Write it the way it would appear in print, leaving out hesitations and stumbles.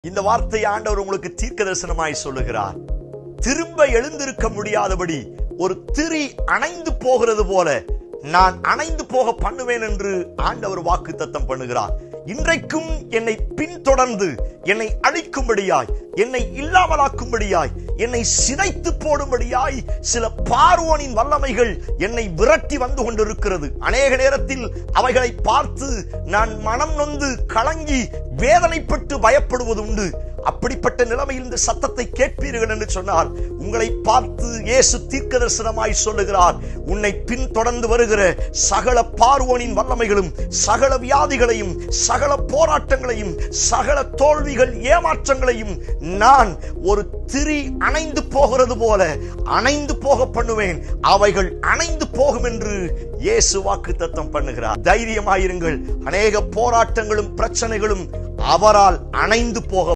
இந்த வார்த்தை ஆண்டவர் உங்களுக்கு தீர்க்க தரிசனமாய் சொல்லுகிறார். திரும்ப எழுந்திருக்க முடியாதபடி ஒரு திரி அணைந்து போகிறது போல நான் அணைந்து போக பண்ணுவேன் என்று ஆண்டவர் வாக்குத்தத்தம் பண்ணுகிறார். இன்றைக்கும் என்னை பின்தொடர்ந்து என்னை அழிக்கும்படியாய், என்னை இல்லாமலாக்கும்படியாய், என்னை சிதைத்து போடும்படியாய் சில பார்வோனின் வல்லமைகள் என்னை விரட்டி வந்து கொண்டிருக்கிறது. அநேக நேரத்தில் அவைகளை பார்த்து நான் மனம் நொந்து கலங்கி வேதனைப்பட்டு பயப்படுவது உண்டு. அப்படிப்பட்ட நிலைமையில் இந்த சத்தத்தை கேட்பீர்கள் என்று சொன்னால் உங்களை பார்த்து இயேசு தீர்க்க தரிசனமாய் சொல்லுகிறார், உன்னை பின்தொடர்ந்து வருகிற சகல பார்வோனின் வல்லமைகளும், சகல வியாதிகளையும், சகல போராட்டங்களையும், சகல தோல்விகள், ஏமாற்றங்களையும் நான் ஒரு திரி அணைந்து போகிறது போல அணைந்து போக பண்ணுவேன். அவைகள் அணைந்து போகும் என்று இயேசு வாக்குத்தத்தம் பண்ணுகிறார். தைரியமாயிருங்கள். அநேக போராட்டங்களும் பிரச்சனைகளும் அவரால் அணைந்து போக